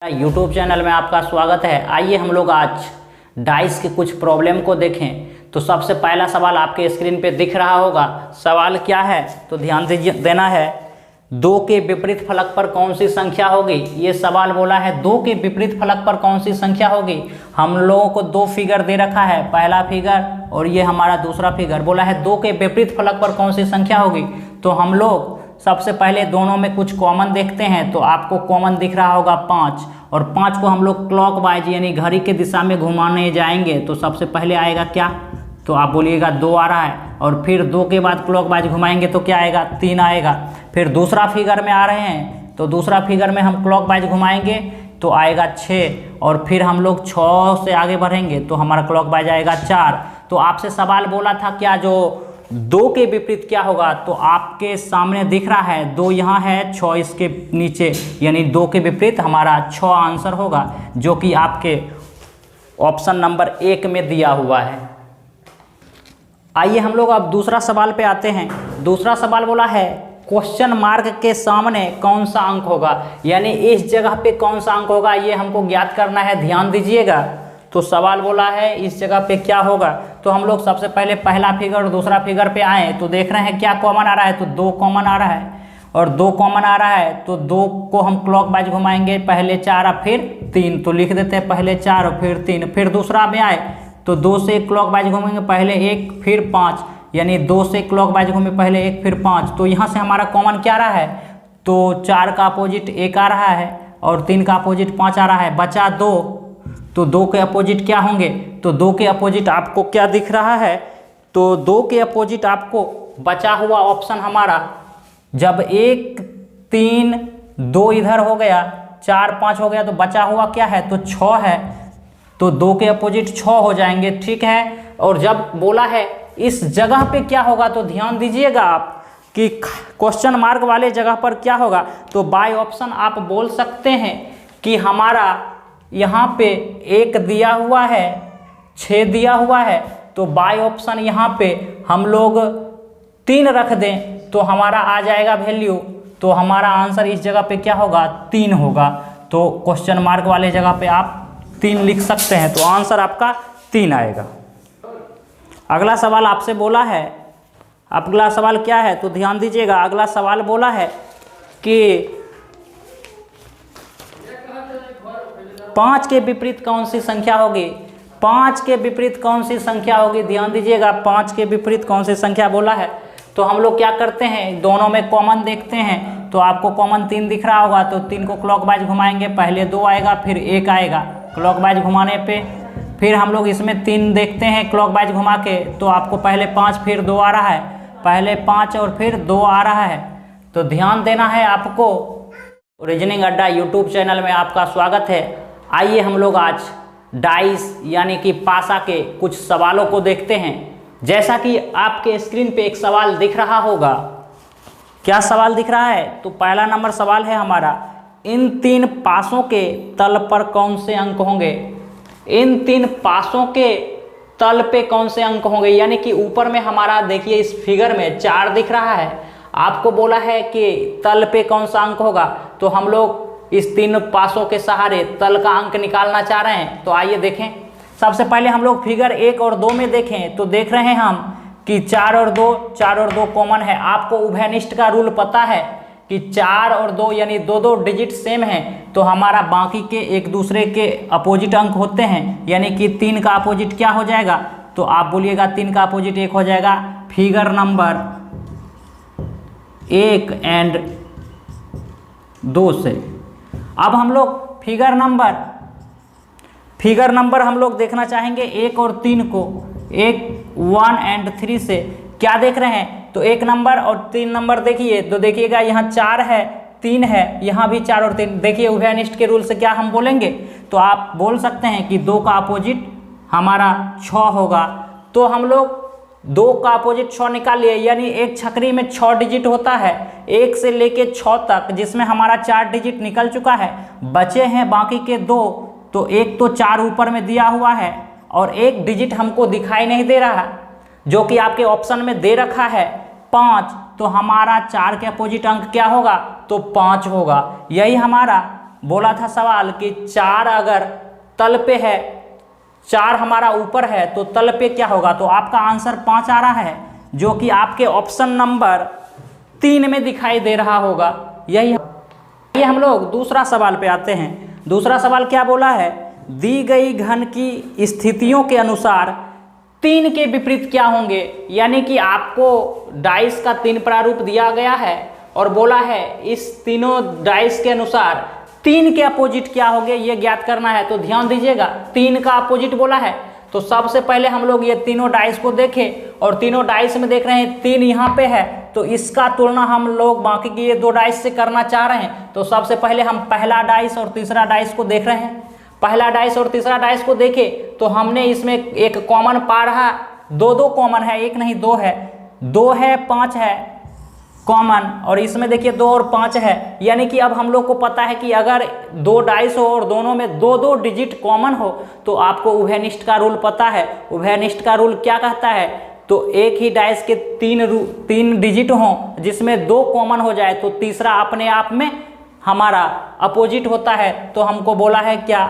YouTube channel में आपका स्वागत है। आइए हम लोग आज डाइस के कुछ प्रॉब्लम को देखें। तो सबसे पहला सवाल आपके स्क्रीन पे दिख रहा होगा। सवाल क्या है तो ध्यान देना है। 2 के विपरीत फलक पर कौन सी संख्या होगी। ये सवाल बोला है 2 के विपरीत फलक पर कौन सी संख्या होगी। हम लोगों को 2 फिगर दे रखा है, पहला फिगर और ये हमारा दूसरा फिगर। बोला है 2 के विपरीत फलक पर कौन सी संख्या होगी। तो हम लोग सबसे पहले दोनों में कुछ कॉमन देखते हैं। तो आपको कॉमन दिख रहा होगा 5 और 5 को हम लोग क्लॉकवाइज यानी घड़ी के दिशा में घुमाने जाएंगे। तो सबसे पहले आएगा क्या, तो आप बोलिएगा 2 आ रहा है। और फिर 2 के बाद क्लॉकवाइज घुमाएंगे तो क्या आएगा, 3 आएगा। फिर दूसरा फिगर में आ रहे हैं तो दूसरा फिगर में हम क्लॉकवाइज घुमाएंगे तो आएगा 6 और फिर हम लोग 6 से आगे बढ़ेंगे तो हमारा क्लॉकवाइज आएगा 4। तो आपसे सवाल बोला था क्या जो 2 के विपरीत क्या होगा, तो आपके सामने दिख रहा है 2 यहाँ है, 6 इसके नीचे, यानी 2 के विपरीत हमारा 6 आंसर होगा, जो कि आपके ऑप्शन नंबर 1 में दिया हुआ है। आइए हम लोग अब दूसरा सवाल पे आते हैं। दूसरा सवाल बोला है क्वेश्चन मार्क के सामने कौन सा अंक होगा, यानी इस जगह पे कौन सा अंक होगा, ये हमको ज्ञात करना है। ध्यान दीजिएगा। तो सवाल बोला है इस जगह पे क्या होगा। तो हम लोग सबसे पहले पहला फिगर और दूसरा फिगर पे आए तो देख रहे हैं क्या कॉमन आ रहा है, तो 2 कॉमन आ रहा है और 2 कॉमन आ रहा है। तो 2 को हम क्लॉकवाइज घुमाएंगे, पहले 4 और फिर 3। तो लिख देते हैं पहले 4 और फिर 3। फिर दूसरा में आए तो 2 से क्लॉकवाइज घूमेंगे, पहले 1 फिर 5, यानी 2 से क्लॉकवाइज घूमे पहले 1 फिर 5। तो यहाँ से हमारा कॉमन क्या रहा है, तो 4 का अपोजिट 1 आ रहा है और 3 का अपोजिट 5 आ रहा है, बचा 2। तो 2 के अपोजिट क्या होंगे, तो 2 के अपोजिट आपको क्या दिख रहा है, तो 2 के अपोजिट आपको बचा हुआ ऑप्शन हमारा, जब 1 3 2 इधर हो गया, 4 5 हो गया, तो बचा हुआ क्या है, तो 6 है। तो 2 के अपोजिट 6 हो जाएंगे, ठीक है। और जब बोला है इस जगह पे क्या होगा, तो ध्यान दीजिएगा आप कि क्वेश्चन मार्क वाले जगह पर क्या होगा। तो बाय ऑप्शन आप बोल सकते हैं कि हमारा यहाँ पे 1 दिया हुआ है, 6 दिया हुआ है, तो बाय ऑप्शन यहाँ पे हम लोग 3 रख दें तो हमारा आ जाएगा वैल्यू। तो हमारा आंसर इस जगह पे क्या होगा, 3 होगा। तो क्वेश्चन मार्क वाले जगह पे आप 3 लिख सकते हैं, तो आंसर आपका 3 आएगा। अगला सवाल आपसे बोला है, अगला सवाल क्या है, तो ध्यान दीजिएगा। अगला सवाल बोला है कि 5 के विपरीत कौन सी संख्या होगी। 5 के विपरीत कौन सी संख्या होगी, ध्यान दीजिएगा। 5 के विपरीत कौन सी संख्या बोला है, तो हम लोग क्या करते हैं, दोनों में कॉमन देखते हैं। तो आपको कॉमन 3 दिख रहा होगा, तो 3 को क्लॉकवाइज घुमाएंगे, पहले 2 आएगा फिर 1 आएगा क्लॉकवाइज घुमाने पे। फिर हम लोग इसमें 3 देखते हैं क्लॉकवाइज घुमा के, तो आपको पहले 5 फिर 2 आ रहा है, पहले 5 और फिर 2 आ रहा है। तो ध्यान देना है आपको। रीजनिंग अड्डा यूट्यूब चैनल में आपका स्वागत है। आइए हम लोग आज डाइस यानी कि पासा के कुछ सवालों को देखते हैं। जैसा कि आपके स्क्रीन पे एक सवाल दिख रहा होगा। क्या सवाल दिख रहा है, तो पहला नंबर सवाल है हमारा, इन 3 पासों के तल पर कौन से अंक होंगे। इन 3 पासों के तल पे कौन से अंक होंगे, यानी कि ऊपर में हमारा देखिए इस फिगर में 4 दिख रहा है। आपको बोला है कि तल पे कौन सा अंक होगा, तो हम लोग इस 3 पासों के सहारे तल का अंक निकालना चाह रहे हैं। तो आइए देखें। सबसे पहले हम लोग फिगर 1 और 2 में देखें तो देख रहे हैं हम कि 4 और 2 कॉमन है। आपको उभयनिष्ठ का रूल पता है कि 4 और 2 यानी 2 डिजिट सेम हैं, तो हमारा बाकी के एक दूसरे के अपोजिट अंक होते हैं, यानी कि 3 का अपोजिट क्या हो जाएगा, तो आप बोलिएगा 3 का अपोजिट 1 हो जाएगा। फिगर नंबर 1 एंड 2 से अब हम लोग फिगर नंबर हम लोग देखना चाहेंगे 1 और 3 को। 1 एंड 3 से क्या देख रहे हैं, तो 1 नंबर और 3 नंबर देखिए, तो देखिएगा यहाँ 4 है 3 है, यहाँ भी 4 और 3। देखिए उभयनिष्ठ के रूल से क्या हम बोलेंगे, तो आप बोल सकते हैं कि 2 का अपोजिट हमारा 6 होगा। तो हम लोग 2 का अपोजिट 6 निकाल लिए, यानी एक छकरी में 6 डिजिट होता है, 1 से लेके 6 तक, जिसमें हमारा 4 डिजिट निकल चुका है। बचे हैं बाकी के 2, तो एक तो 4 ऊपर में दिया हुआ है और एक डिजिट हमको दिखाई नहीं दे रहा, जो कि आपके ऑप्शन में दे रखा है 5। तो हमारा 4 के अपोजिट अंक क्या होगा, तो 5 होगा। यही हमारा बोला था सवाल कि 4 अगर तल पे है, 4 हमारा ऊपर है तो तल पे क्या होगा, तो आपका आंसर 5 आ रहा है, जो कि आपके ऑप्शन नंबर 3 में दिखाई दे रहा होगा। यही ये हम लोग दूसरा सवाल पे आते हैं। दूसरा सवाल क्या बोला है, दी गई घन की स्थितियों के अनुसार 3 के विपरीत क्या होंगे। यानी कि आपको डाइस का 3 प्रारूप दिया गया है और बोला है इस तीनों डाइस के अनुसार 3 के अपोजिट क्या होंगे ये ज्ञात करना है। तो ध्यान दीजिएगा, 3 का अपोजिट बोला है तो सबसे पहले हम लोग ये तीनों डाइस को देखें और तीनों डाइस में देख रहे हैं 3 यहाँ पे है, तो इसका तुलना हम लोग बाकी के ये 2 डाइस से करना चाह रहे हैं। तो सबसे पहले हम पहला डाइस और तीसरा डाइस को देख रहे हैं। पहला डाइस और तीसरा डाइस को देखे तो हमने इसमें एक कॉमन पा रहा, 2 कॉमन है, एक नहीं 2 है, 2 है 5 है कॉमन, और इसमें देखिए 2 और 5 है। यानी कि अब हम लोग को पता है कि अगर 2 डाइस हो और दोनों में 2 डिजिट कॉमन हो तो आपको उभयनिष्ठ का रूल पता है। उभयनिष्ठ का रूल क्या कहता है, तो एक ही डाइस के 3 डिजिट हों जिसमें 2 कॉमन हो जाए तो तीसरा अपने आप में हमारा अपोजिट होता है। तो हमको बोला है क्या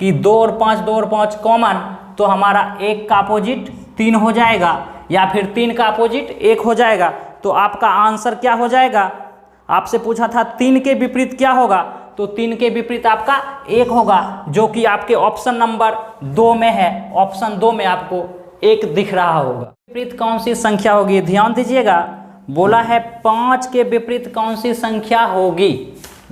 कि 2 और 5 कॉमन, तो हमारा 1 का अपोजिट 3 हो जाएगा या फिर 3 का अपोजिट 1 हो जाएगा। तो आपका आंसर क्या हो जाएगा, आपसे पूछा था 3 के विपरीत क्या होगा, तो 3 के विपरीत आपका 1 होगा, जो कि आपके ऑप्शन नंबर 2 में है। ऑप्शन 2 में आपको 1 दिख रहा होगा। विपरीत कौन सी संख्या होगी, ध्यान दीजिएगा, बोला है 5 के विपरीत कौन सी संख्या होगी,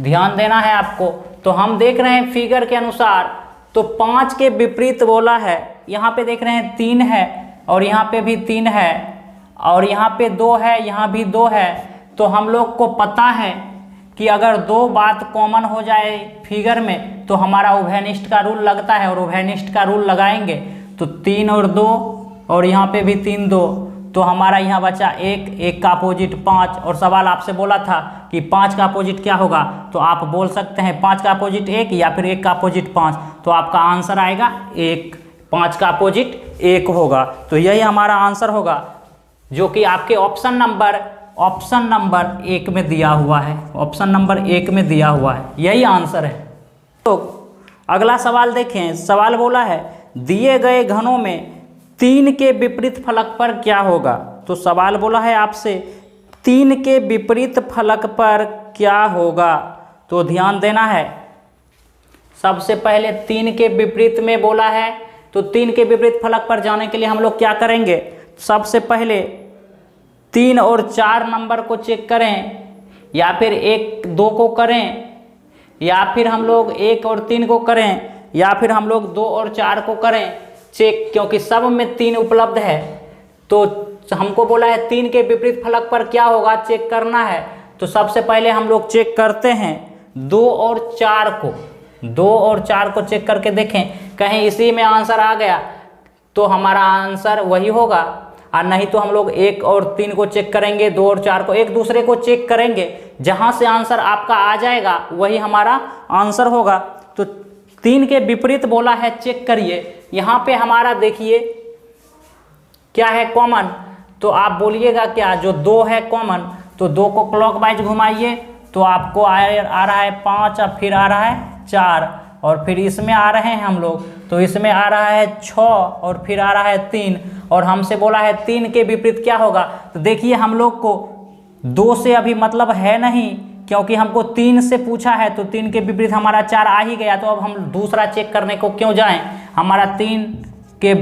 ध्यान देना है आपको। तो हम देख रहे हैं फिगर के अनुसार, तो 5 के विपरीत बोला है, यहाँ पे देख रहे हैं 3 है और यहाँ पे भी 3 है और यहाँ पे 2 है, यहाँ भी 2 है। तो हम लोग को पता है कि अगर 2 बात कॉमन हो जाए फिगर में तो हमारा उभयनिष्ठ का रूल लगता है, और उभयनिष्ठ का रूल लगाएंगे तो 3 और 2 और यहाँ पे भी 3 2, तो हमारा यहाँ बचा 1 का अपोजिट 5। और सवाल आपसे बोला था कि 5 का अपोजिट क्या होगा, तो आप बोल सकते हैं 5 का अपोजिट 1 या फिर 1 का अपोजिट 5, तो आपका आंसर आएगा 1, 5 का अपोजिट 1 होगा। तो यही हमारा आंसर होगा, जो कि आपके ऑप्शन नंबर 1 में दिया हुआ है। ऑप्शन नंबर 1 में दिया हुआ है, यही आंसर है। तो अगला सवाल देखें। सवाल बोला है दिए गए घनों में 3 के विपरीत फलक पर क्या होगा। तो सवाल बोला है आपसे 3 के विपरीत फलक पर क्या होगा, तो ध्यान देना है। सबसे पहले 3 के विपरीत में बोला है, तो 3 के विपरीत फलक पर जाने के लिए हम लोग क्या करेंगे, सबसे पहले 3 और 4 नंबर को चेक करें, या फिर 1 2 को करें, या फिर हम लोग 1 और 3 को करें, या फिर हम लोग 2 और 4 को करें चेक, क्योंकि सब में 3 उपलब्ध है। तो हमको बोला है 3 के विपरीत फलक पर क्या होगा चेक करना है। तो सबसे पहले हम लोग चेक करते हैं 2 और 4 को, 2 और 4 को चेक करके देखें, कहीं इसी में आंसर आ गया तो हमारा आंसर वही होगा, और नहीं तो हम लोग 1 और 3 को चेक करेंगे, 2 और 4 को एक दूसरे को चेक करेंगे, जहां से आंसर आपका आ जाएगा वही हमारा आंसर होगा। तो 3 के विपरीत बोला है, चेक करिए। यहाँ पे हमारा देखिए क्या है कॉमन, तो आप बोलिएगा क्या, जो 2 है कॉमन, तो 2 को क्लॉकवाइज घुमाइए तो आपको आ रहा है 5, और फिर आ रहा है 4, और फिर इसमें आ रहे हैं हम लोग, तो इसमें आ रहा है 6 और फिर आ रहा है 3, और हमसे बोला है 3 के विपरीत क्या होगा। तो देखिए हम लोग को 2 से अभी मतलब है नहीं, क्योंकि हमको 3 से पूछा है, तो 3 के विपरीत हमारा 4 आ ही गया। तो अब हम दूसरा चेक करने को क्यों जाएं, हमारा 3 के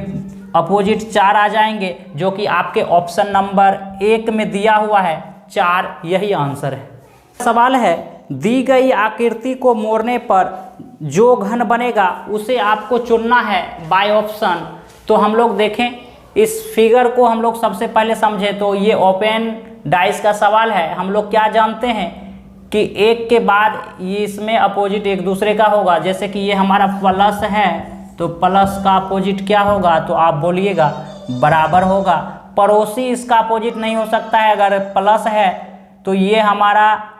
अपोजिट 4 आ जाएंगे, जो कि आपके ऑप्शन नंबर 1 में दिया हुआ है 4, यही आंसर है। सवाल है दी गई आकृति को मोड़ने पर जो घन बनेगा उसे आपको चुनना है बाय ऑप्शन। तो हम लोग देखें इस फिगर को, हम लोग सबसे पहले समझें तो ये ओपन डाइस का सवाल है। हम लोग क्या जानते हैं कि 1 के बाद ये इसमें अपोजिट एक दूसरे का होगा, जैसे कि ये हमारा प्लस है तो प्लस का अपोजिट क्या होगा, तो आप बोलिएगा बराबर होगा। पड़ोसी इसका अपोजिट नहीं हो सकता है, अगर प्लस है तो ये हमारा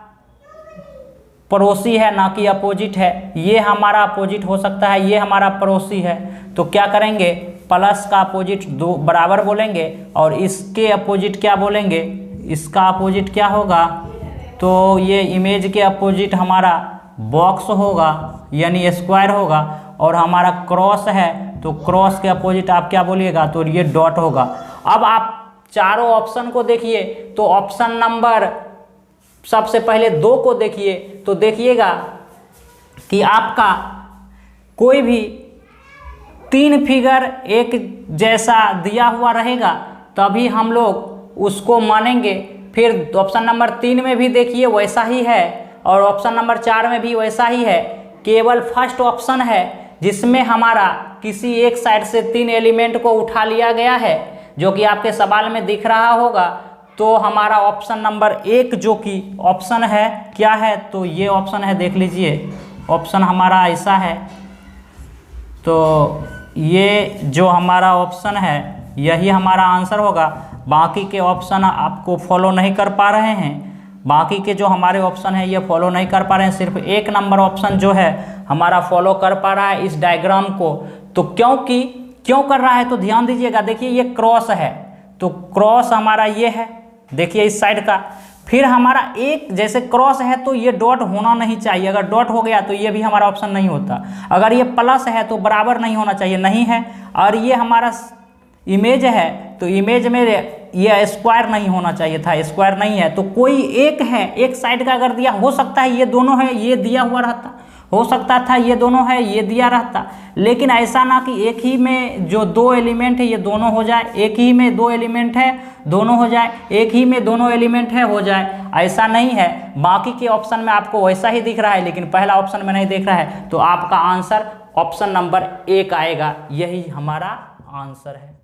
पड़ोसी है ना कि अपोजिट है, ये हमारा अपोजिट हो सकता है, ये हमारा पड़ोसी है। तो क्या करेंगे, प्लस का अपोजिट 2 बराबर बोलेंगे, और इसके अपोजिट क्या बोलेंगे, इसका अपोजिट क्या होगा, तो ये इमेज के अपोजिट हमारा बॉक्स होगा यानी स्क्वायर होगा, और हमारा क्रॉस है तो क्रॉस के अपोजिट आप क्या बोलिएगा, तो ये डॉट होगा। अब आप चारों ऑप्शन को देखिए, तो ऑप्शन नंबर सबसे पहले 2 को देखिए, तो देखिएगा कि आपका कोई भी 3 फिगर एक जैसा दिया हुआ रहेगा तभी हम लोग उसको मानेंगे। फिर ऑप्शन नंबर 3 में भी देखिए वैसा ही है, और ऑप्शन नंबर 4 में भी वैसा ही है। केवल फर्स्ट ऑप्शन है जिसमें हमारा किसी एक साइड से 3 एलिमेंट को उठा लिया गया है, जो कि आपके सवाल में दिख रहा होगा। तो हमारा ऑप्शन नंबर 1 जो कि ऑप्शन है क्या है, तो ये ऑप्शन है, देख लीजिए ऑप्शन हमारा ऐसा है। तो ये जो हमारा ऑप्शन है यही हमारा आंसर होगा। बाकी के ऑप्शन आपको फॉलो नहीं कर पा रहे हैं, बाकी के जो हमारे ऑप्शन है ये फॉलो नहीं कर पा रहे हैं, सिर्फ 1 नंबर ऑप्शन जो है हमारा फॉलो कर पा रहा है इस डायग्राम को। तो क्यों कर रहा है, तो ध्यान दीजिएगा, देखिए ये क्रॉस है, तो क्रॉस हमारा ये है, देखिए इस साइड का। फिर हमारा एक जैसे क्रॉस है तो ये डॉट होना नहीं चाहिए, अगर डॉट हो गया तो ये भी हमारा ऑप्शन नहीं होता। अगर ये प्लस है तो बराबर नहीं होना चाहिए, नहीं है। और ये हमारा इमेज है तो इमेज में ये स्क्वायर नहीं होना चाहिए था, स्क्वायर नहीं है। तो कोई एक है, एक साइड का अगर दिया, हो सकता है ये दोनों है, ये दिया हुआ रहता, हो सकता था ये दोनों है, ये दिया रहता, लेकिन ऐसा ना कि एक ही में जो 2 एलिमेंट है ये दोनों हो जाए, एक ही में 2 एलिमेंट है दोनों हो जाए, एक ही में दोनों एलिमेंट है हो जाए, ऐसा नहीं है। बाकी के ऑप्शन में आपको वैसा ही दिख रहा है, लेकिन पहला ऑप्शन में नहीं दिख रहा है, तो आपका आंसर ऑप्शन नंबर 1 आएगा, यही हमारा आंसर है।